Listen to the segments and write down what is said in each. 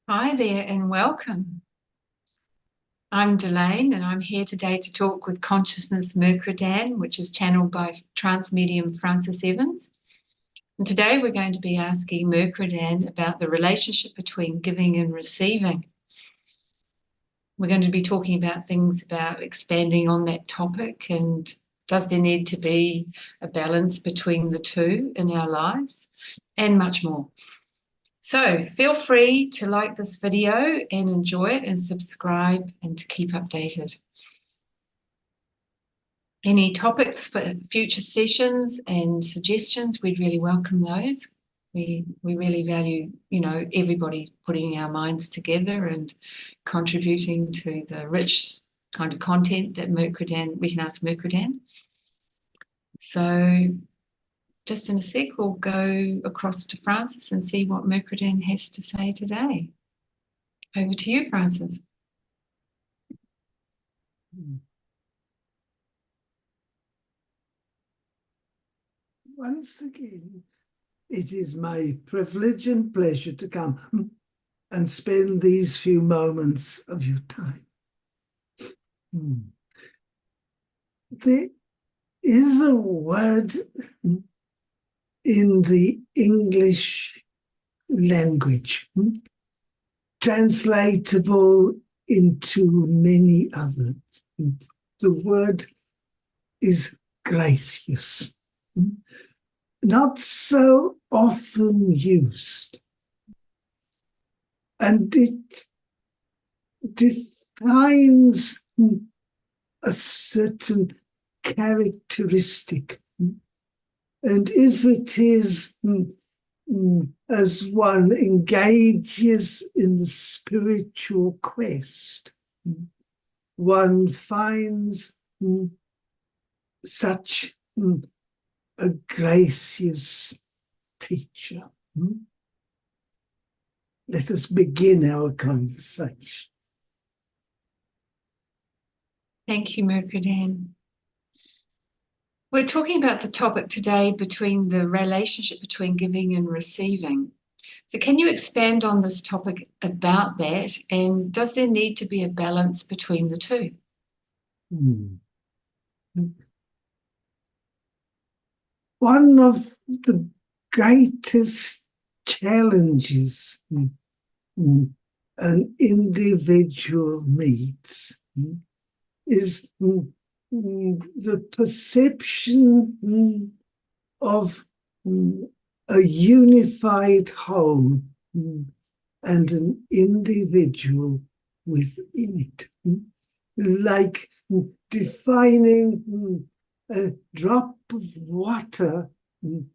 Hi there and welcome. I'm Delane and I'm here today to talk with Consciousness Mercredan, which is channeled by Trance Medium Francis Evans. And today we're going to be asking Mercredan about the relationship between giving and receiving. We're going to be talking about things about expanding on that topic, and does there need to be a balance between the two in our lives, and much more. So feel free to like this video and enjoy it and subscribe and to keep updated. Any topics for future sessions and suggestions, we'd really welcome those. We really value, everybody putting our minds together and contributing to the rich kind of content that we can ask Mercredan. So just in a sec, we'll go across to Francis and see what Mercredan has to say today. Over to you, Francis. Once again, it is my privilege and pleasure to come and spend these few moments of your time. There is a word in the English language, translatable into many others. The word is gracious, not so often used, and it defines a certain characteristic. And if it is, as one engages in the spiritual quest, one finds such a gracious teacher. Let us begin our conversation. Thank you, Mercredan. We're talking about the topic today between the relationship between giving and receiving. So can you expand on this topic about that? And does there need to be a balance between the two? One of the greatest challenges an individual meets is the perception of a unified whole and an individual within it. Like defining a drop of water in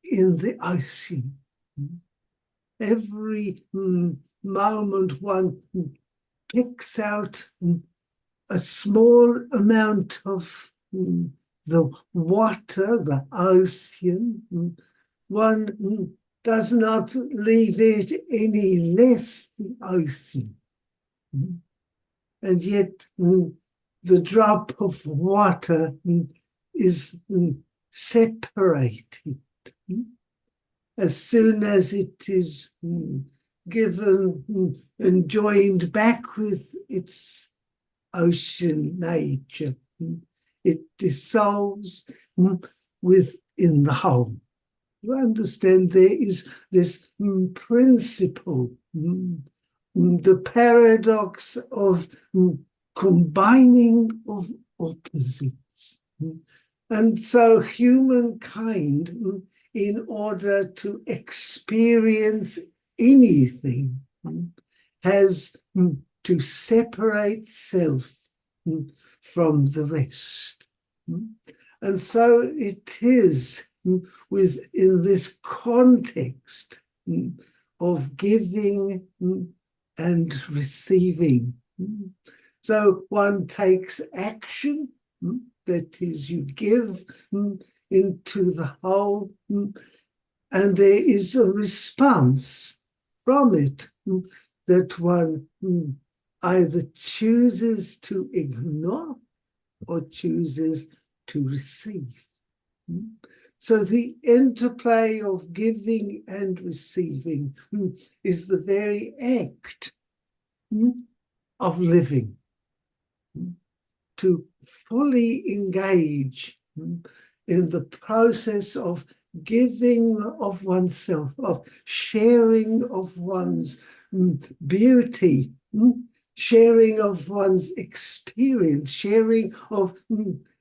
the ocean. Every moment one picks out a small amount of the water, the ocean, one does not leave it any less the ocean. And yet the drop of water is separated. As soon as it is given and joined back with its ocean nature, it dissolves within the whole. You understand, there is this principle, the paradox of combining of opposites. And so humankind, in order to experience anything, has to separate self from the rest. And so it is within this context of giving and receiving. So one takes action, that is, you give into the whole, and there is a response from it that one either chooses to ignore or chooses to receive. So the interplay of giving and receiving is the very act of living. To fully engage in the process of giving of oneself, of sharing of one's beauty, sharing of one's experience, sharing of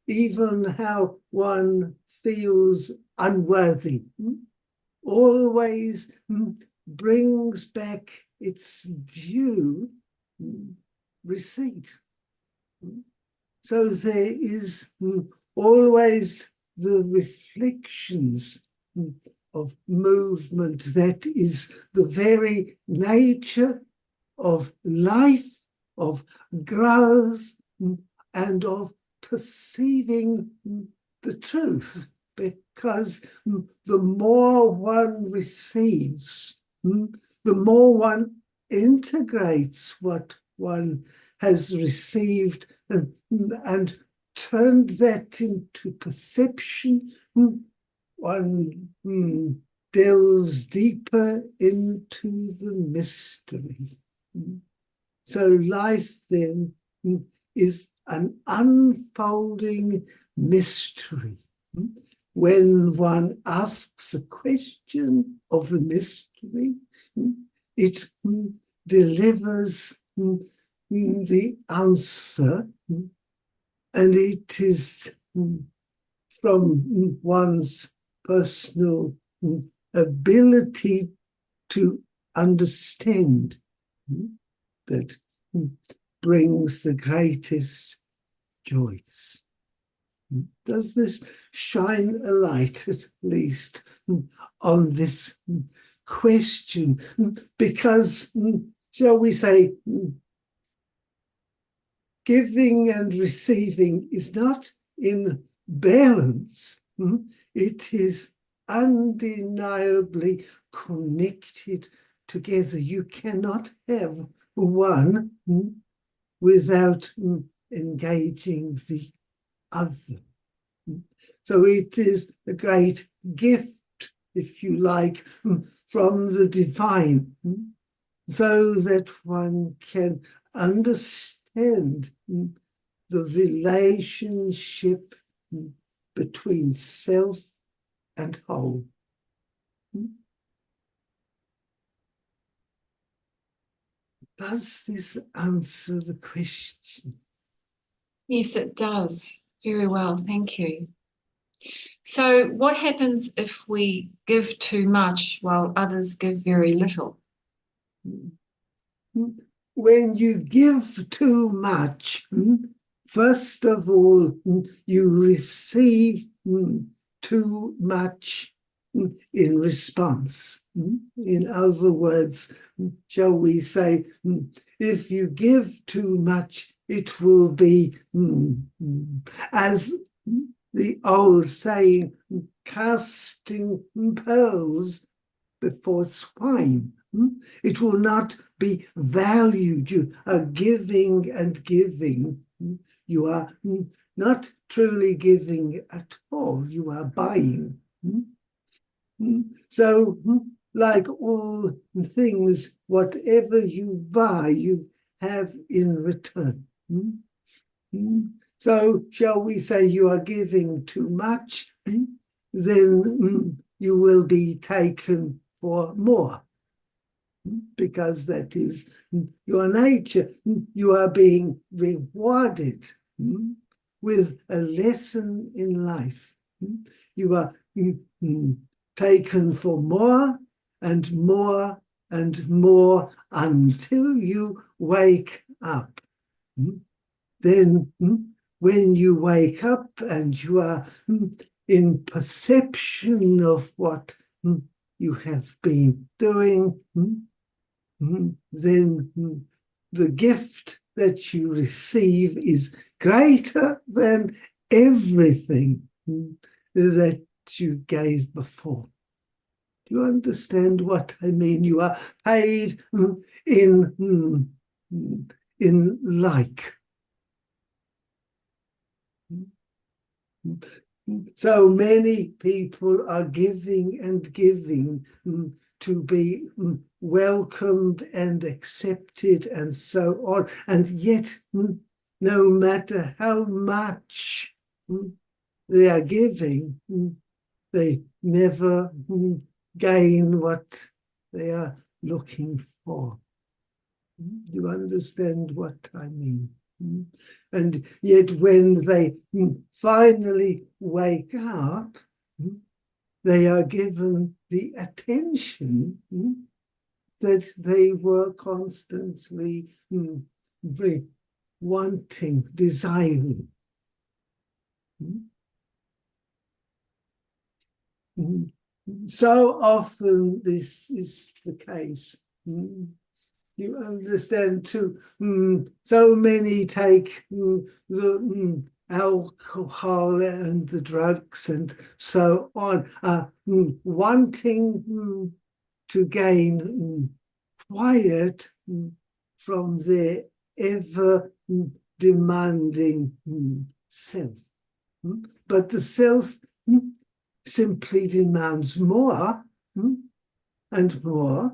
even how one feels unworthy, always brings back its due receipt. So there is always the reflections of movement that is the very nature of life, of growth, and of perceiving the truth. Because the more one receives, the more one integrates what one has received and turned that into perception, one delves deeper into the mystery. So life then is an unfolding mystery. When one asks a question of the mystery, it delivers the answer, and it is from one's personal ability to understand that brings the greatest joys. Does this shine a light, at least, on this question? Because, shall we say, giving and receiving is not in balance. It is undeniably connected together. You cannot have one without engaging the other. So it is a great gift, if you like, from the divine, so that one can understand the relationship between self and whole. Does this answer the question? Yes, it does. Very well, thank you. So what happens if we give too much while others give very little? When you give too much, first of all, you receive too much in response. In other words, shall we say, if you give too much, it will be, as the old saying, casting pearls before swine. It will not be valued. You are giving and giving. You are not truly giving at all. You are buying. So, like all things, whatever you buy, you have in return. So, shall we say you are giving too much, then you will be taken for more, because that is your nature. You are being rewarded with a lesson in life. You are taken for more and more and more until you wake up. Then when you wake up and you are in perception of what you have been doing, then the gift that you receive is greater than everything that you gave before. Do you understand what I mean? You are paid in like. So many people are giving and giving to be welcomed and accepted and so on. And yet, no matter how much they are giving, they never gain what they are looking for. You understand what I mean? And yet when they finally wake up, they are given the attention that they were constantly wanting, desiring. So often this is the case. You understand too, so many take the alcohol and the drugs and so on, wanting to gain quiet from their ever demanding self. But the self simply demands more and more.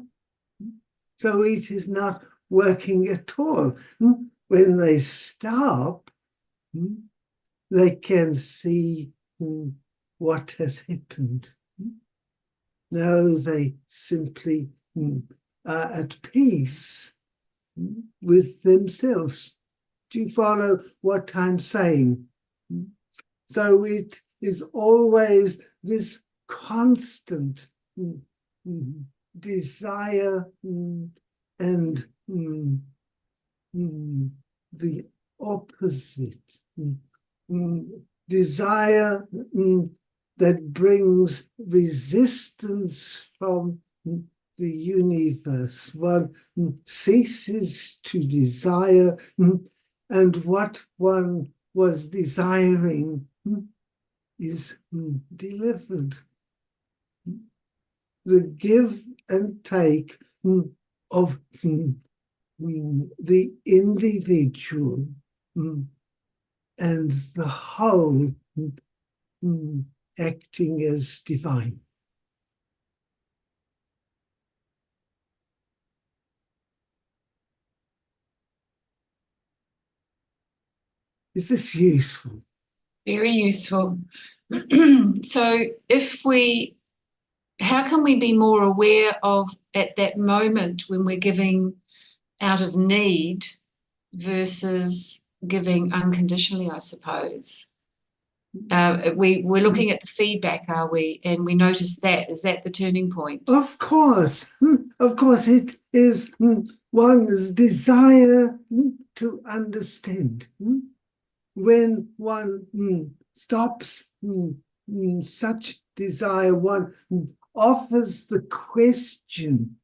So it is not working at all. When they stop, they can see what has happened. Now they simply are at peace with themselves. Do you follow what I'm saying? So it is always this constant desire and the opposite. Desire that brings resistance from the universe. One ceases to desire, and what one was desiring is delivered. The give and take of the individual and the whole acting as divine. Is this useful? Very useful. So how can we be more aware of at that moment when we're giving out of need versus giving unconditionally, I suppose? We're looking at the feedback, are we? And we notice that. Is that the turning point? Of course. Of course, it is one's desire to understand. When one stops such desire, one offers the question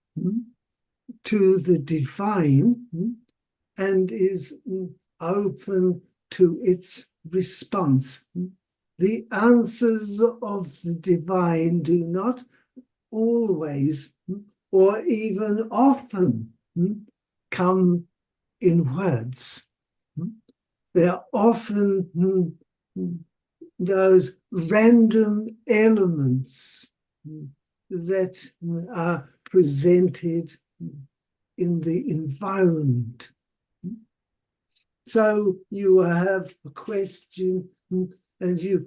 to the divine and is open to its response. The answers of the divine do not always or even often come in words. They are often those random elements that are presented in the environment. So you have a question and you,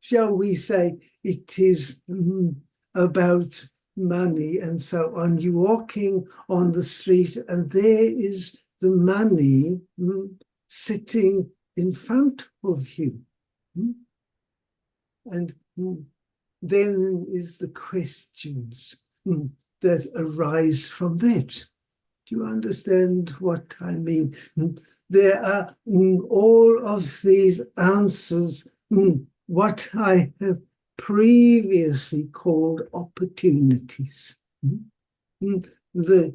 shall we say, it is about money and so on. You're walking on the street and there is the money sitting in front of you. And then is the questions that arise from that. Do you understand what I mean? There are all of these answers, what I have previously called opportunities. The,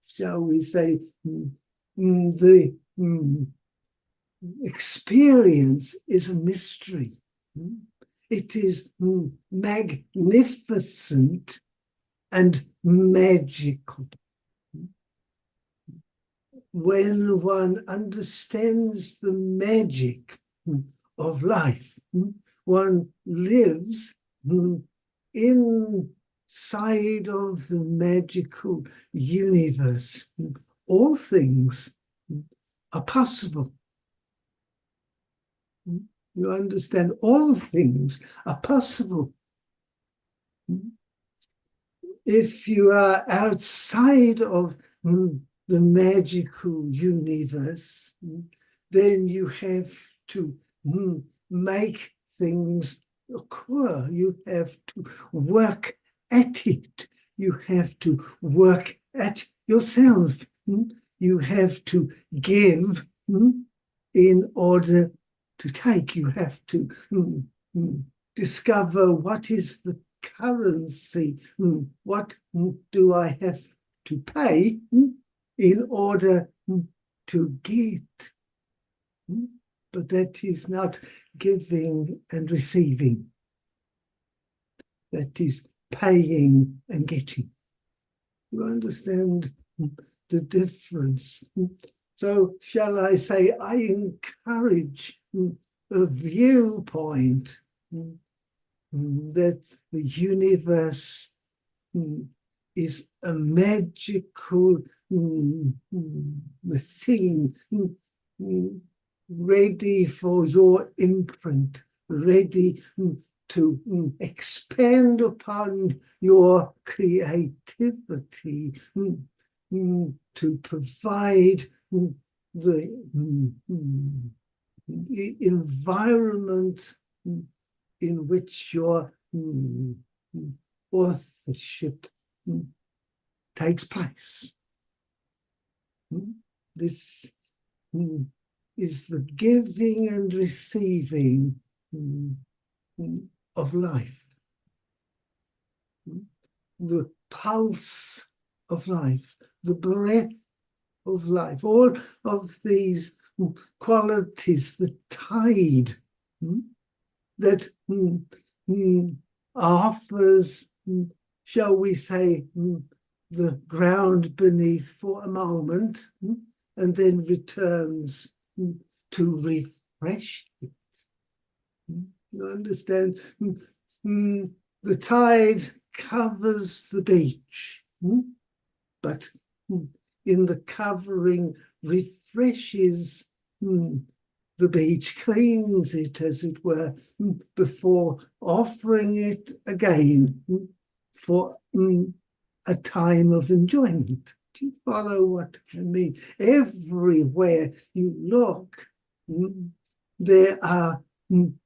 shall we say, the experience is a mystery. It is magnificent and magical. When one understands the magic of life, one lives inside of the magical universe. All things are possible. You understand? All things are possible. If you are outside of the magical universe, then you have to make things occur. You have to work at it. You have to work at yourself. You have to give in order to take. You have to discover what is the currency. What do I have to pay in order to get? But that is not giving and receiving. That is paying and getting. You understand the difference? So shall I say, I encourage a viewpoint that the universe is a magical thing, ready for your imprint, ready to expand upon your creativity, to provide the environment in which your authorship takes place. This is the giving and receiving of life, the pulse of life, the breath of life, all of these qualities, the tide that offers, shall we say, the ground beneath for a moment and then returns to refresh it. You understand? The tide covers the beach, but in the covering refreshes the beach, cleans it, as it were, before offering it again for a time of enjoyment. Do you follow what I mean? Everywhere you look, there are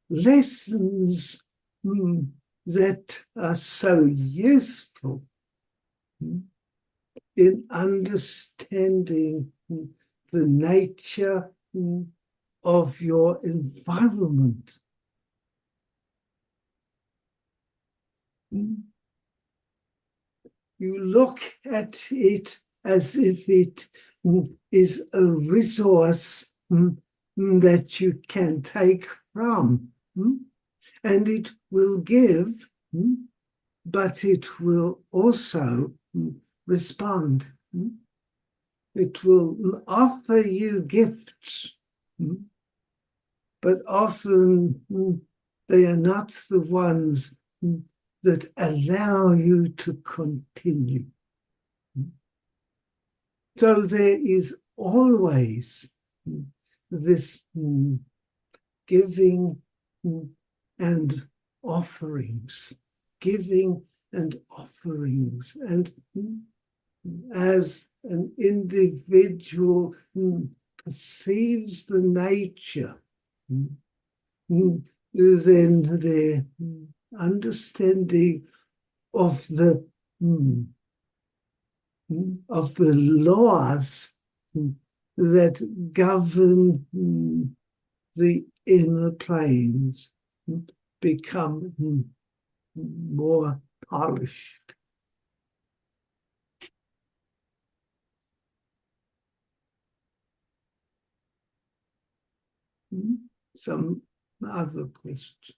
lessons that are so useful in understanding the nature of your environment. You look at it as if it is a resource that you can take from, and it will give, but it will also respond. It will offer you gifts, but often they are not the ones that allow you to continue. So there is always this giving and offerings, giving and offerings. And as an individual perceives the nature, then the understanding of the laws that govern the inner planes become more polished. Some other question?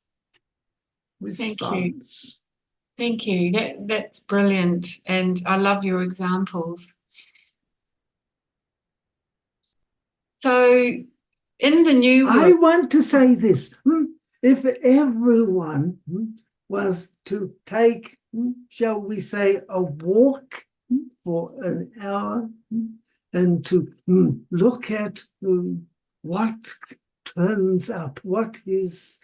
Response. Thank you. That's brilliant. And I love your examples. So in the new world, I want to say this. if everyone was to take, shall we say, a walk for an hour and to look at what turns up, what is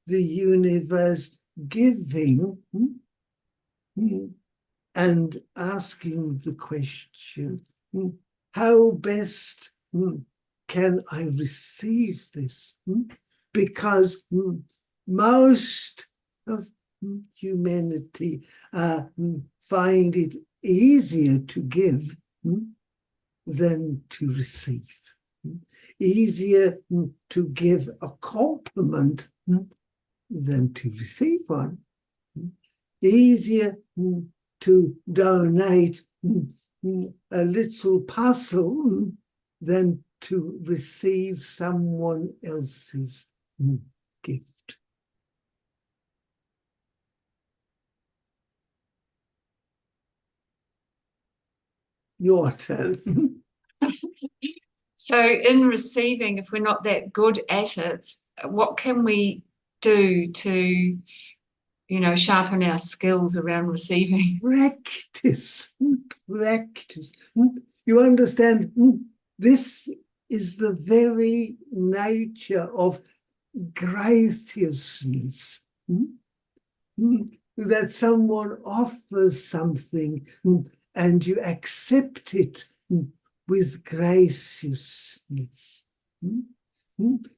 the universe giving, and asking the question, how best can I receive this? Because most of humanity find it easier to give than to receive. Easier to give a compliment than to receive one. Easier to donate a little puzzle than to receive someone else's gift. Your turn. So in receiving, if we're not that good at it, what can we do to, sharpen our skills around receiving? Practice. You understand, this is the very nature of graciousness. That someone offers something and you accept it with graciousness.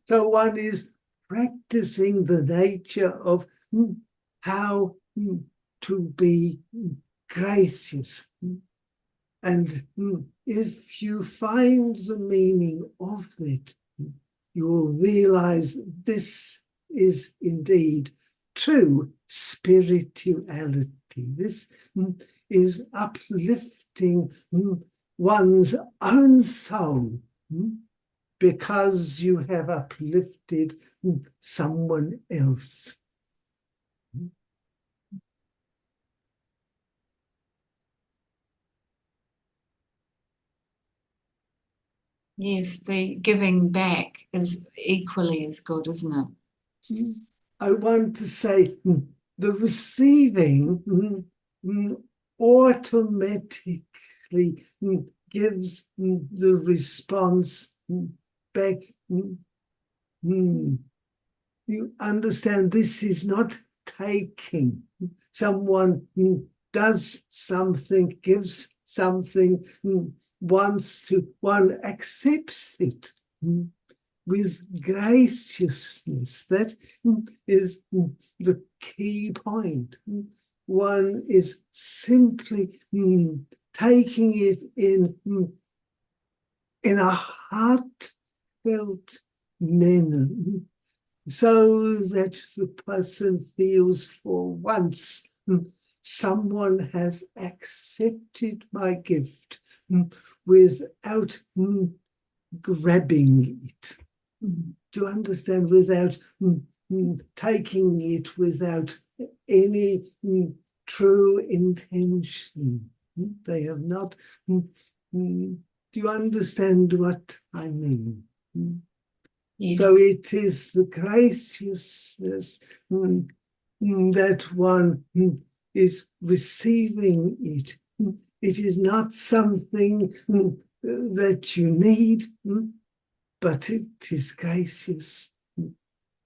So one is practicing the nature of how to be gracious. And if you find the meaning of that, you will realize this is indeed true spirituality. This is uplifting one's own soul because you have uplifted someone else. Yes, the giving back is equally as good, isn't it? I want to say the receiving automatically gives the response back. You understand, this is not taking. Someone does something, gives something, wants to, one accepts it with graciousness. That is the key point. One is simply taking it in a heartfelt manner, so that the person feels for once someone has accepted my gift without grabbing it. Do you understand? Without taking it without any true intention. They have not. Do you understand what I mean? Yes. So it is the graciousness that one is receiving it. It is not something that you need, but it is gracious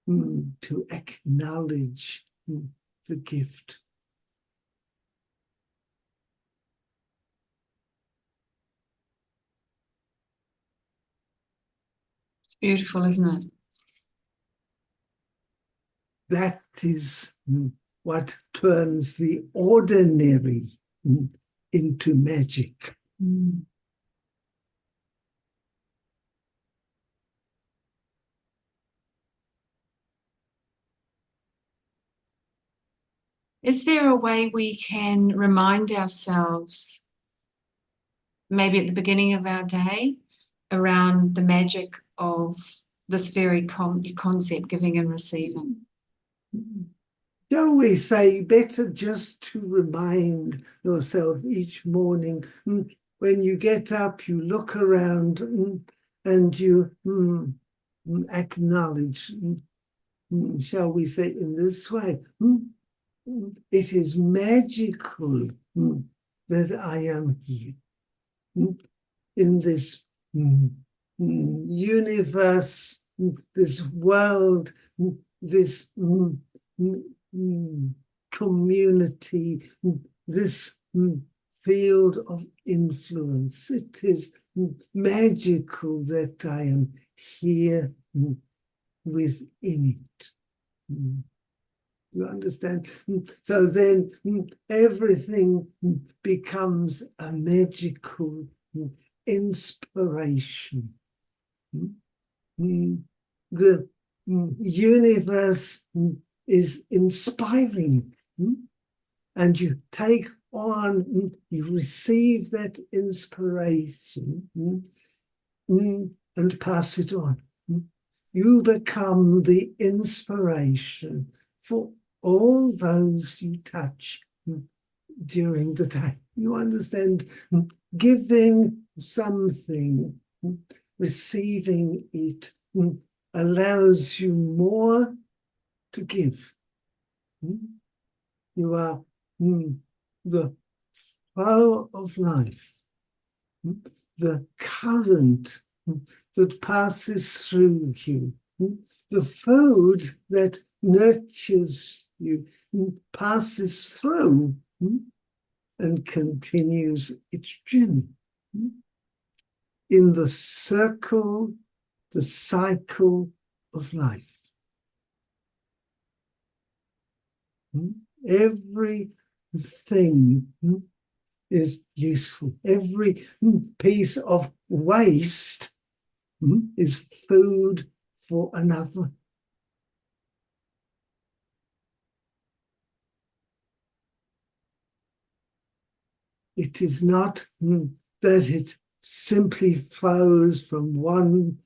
to acknowledge the gift. It's beautiful, isn't it? That is what turns the ordinary into magic. Is there a way we can remind ourselves, maybe at the beginning of our day, around the magic of this very concept, giving and receiving? Don't we say better just to remind yourself each morning, when you get up, you look around and you acknowledge shall we say in this way, it is magical that I am here in this universe, this world, this community, this field of influence. It is magical that I am here within it. You understand? So then everything becomes a magical inspiration. The universe is inspiring, and you take on, you receive that inspiration and pass it on. You become the inspiration for all those you touch during the day. You understand? Giving something, receiving it, allows you more to give. You are the flow of life, the current that passes through you, the food that nurtures you, passes through and continues its journey in the circle, the cycle of life. Everything is useful. Every piece of waste is food for another. It is not that it simply flows from one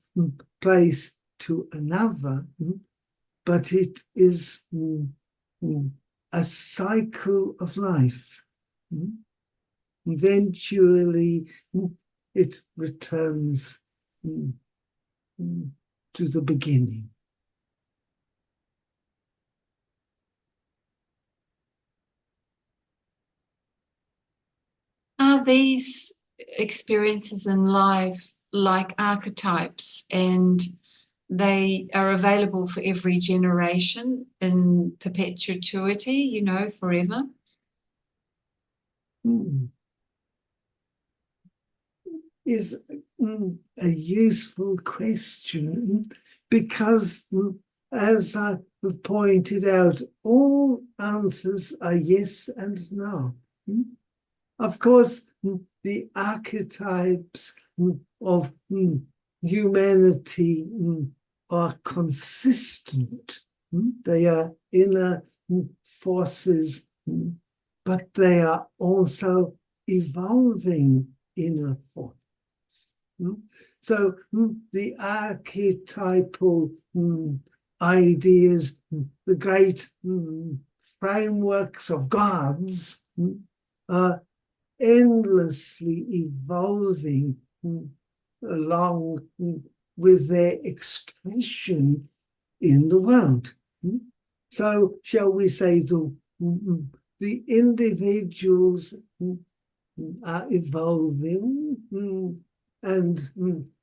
place to another, but it is a cycle of life. Eventually, it returns to the beginning. Are these experiences in life like archetypes, and they are available for every generation in perpetuity, forever? Is a useful question, because as I have pointed out, all answers are yes and no. Of course, the archetypes of humanity are consistent. They are inner forces, but they are also evolving inner forces. So the archetypal ideas, the great frameworks of gods are endlessly evolving along with their expression in the world. So shall we say the individuals are evolving and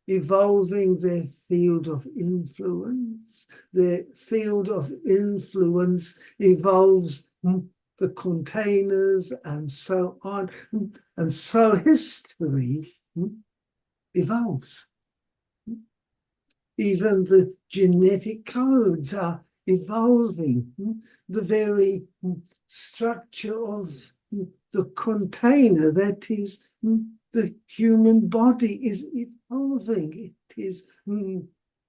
evolving their field of influence. Their field of influence evolves the containers and so on. And so history evolves. Even the genetic codes are evolving. The very structure of the container, that is the human body, is evolving. It is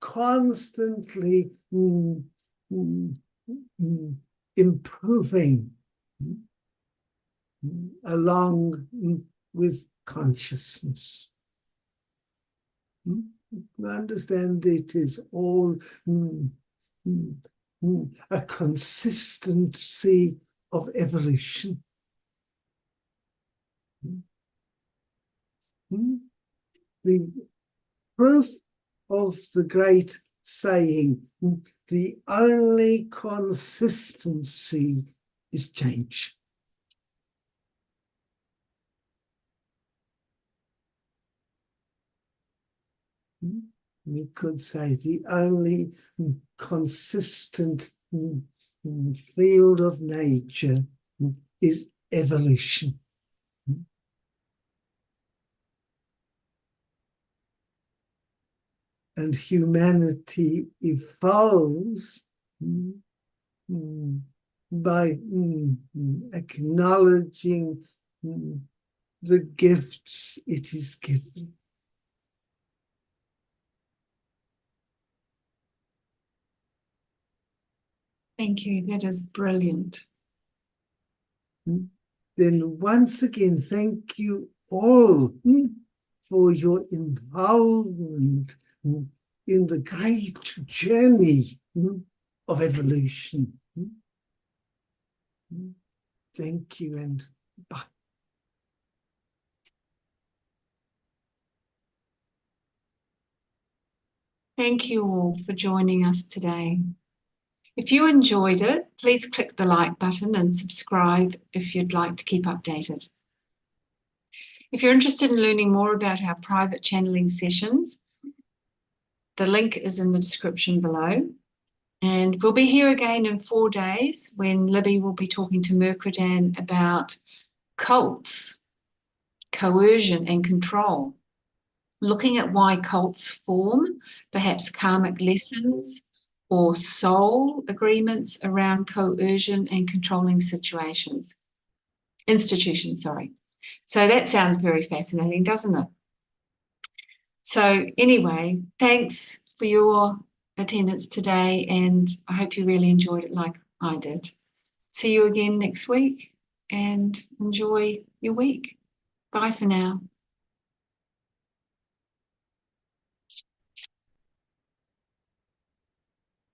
constantly improving along with consciousness. You understand, it is all a consistency of evolution. The proof of the great saying the only consistency is change. We could say the only consistent field of nature is evolution. And humanity evolves by acknowledging the gifts it is given. Thank you. That is brilliant. Then once again, thank you all for your involvement in the great journey of evolution. Thank you and bye. Thank you all for joining us today. If you enjoyed it, please click the like button and subscribe if you'd like to keep updated. If you're interested in learning more about our private channeling sessions, the link is in the description below. And we'll be here again in 4 days when Libby will be talking to Mercredan about cults, coercion and control, looking at why cults form, perhaps karmic lessons or soul agreements around coercion and controlling institutions. So that sounds very fascinating, doesn't it? So anyway, thanks for your attendance today, and I hope you really enjoyed it like I did. See you again next week and enjoy your week. Bye for now.